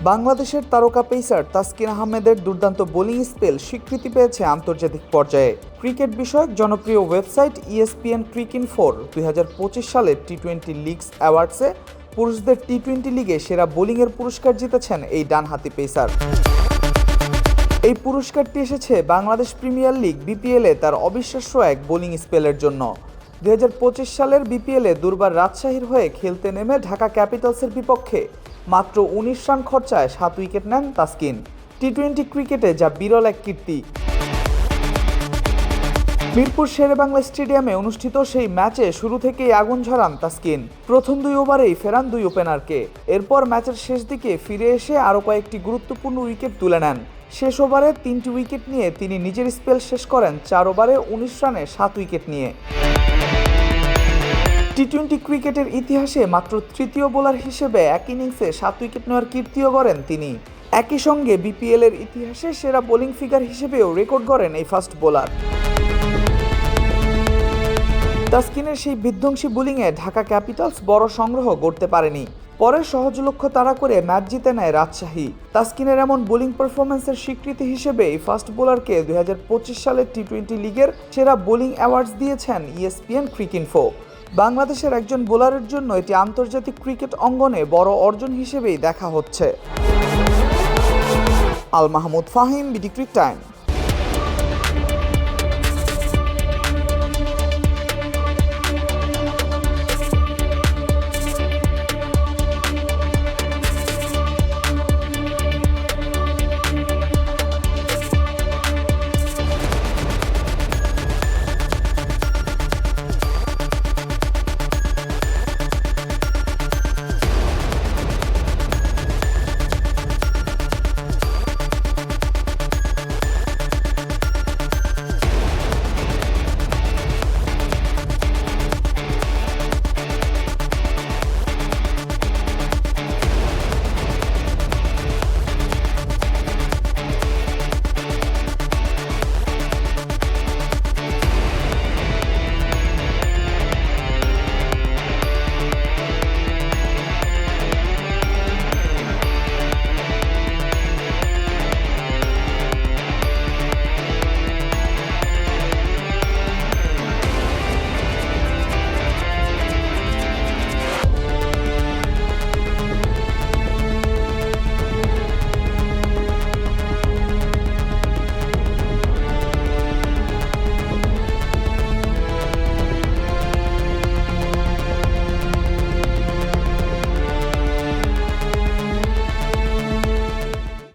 বাংলাদেশের তারকা পেসার তাসকিন আহমেদের দুর্দান্ত বোলিং স্পেল স্বীকৃতি পেয়েছে আন্তর্জাতিক পর্যায়ে। ক্রিকেট বিষয়ক জনপ্রিয় ওয়েবসাইট ESPN ক্রিকইনফোর 2025 সালের টি-20 লিগস অ্যাওয়ার্ডসে পুরুষদের টি-20 লিগে সেরা বোলিংয়ের পুরস্কার জিতেছেন এই ডানহাতি পেসার। এই পুরস্কারটি এসেছে বাংলাদেশ প্রিমিয়ার লিগ BPL-এ তার অবিশ্বাস্য এক বোলিং স্পেলের জন্য। 2025 সালের BPL-এ দুর্বার রাজশাহীর হয়ে খেলতে নেমে ঢাকা ক্যাপিটালসের বিপক্ষে মাত্র 19 রান খরচায় 7 উইকেট নেন তাসকিন। টি-20 ক্রিকেটে যা বিরল এক কীর্তি। মিরপুর শেরেবাংলা স্টেডিয়ামে অনুষ্ঠিত সেই ম্যাচে শুরু থেকেই আগুন ঝরান তাসকিন। প্রথম 2 ওভারেই ফেরান 2 ওপেনারকে। এরপর ম্যাচের শেষ দিকে ফিরে এসে আরও কয়েকটি গুরুত্বপূর্ণ উইকেট তুলে নেন। শেষ ওভারে 3টি উইকেট নিয়ে তিনি নিজের স্পেল শেষ করেন 4 ওভারে 19 রানে 7 উইকেট নিয়ে। টি-20 ক্রিকেটের ইতিহাসে মাত্র তৃতীয় বোলার হিসেবে এক ইনিংসে 7 উইকেট নেওয়ার কীর্তিও গড়েন তিনি। একই সঙ্গে BPL-এর ইতিহাসে সেরা বোলিং ফিগার হিসেবেও রেকর্ড গড়েন এই ফাস্ট বোলার। তাসকিনের সেই বিধ্বংসী বোলিংয়ে ঢাকা ক্যাপিটালস বড় সংগ্রহ গড়তে পারেনি। পরে সহজ লক্ষ্য তাড়া করে ম্যাচ জিতে নেয় রাজশাহী। তাসকিনের এমন বোলিং পারফরম্যান্সের স্বীকৃতি হিসেবে এই ফাস্ট বোলারকে 2025 সালের টি-20 লিগের সেরা বোলিং অ্যাওয়ার্ডস দিয়েছেন ESPN ক্রিকইনফো। বাংলাদেশের একজন বোলারের জন্য এটি আন্তর্জাতিক ক্রিকেট অঙ্গনে বড় অর্জন হিসেবেই দেখা হচ্ছে। Al Mahmud Fahim, BD ক্রিক time.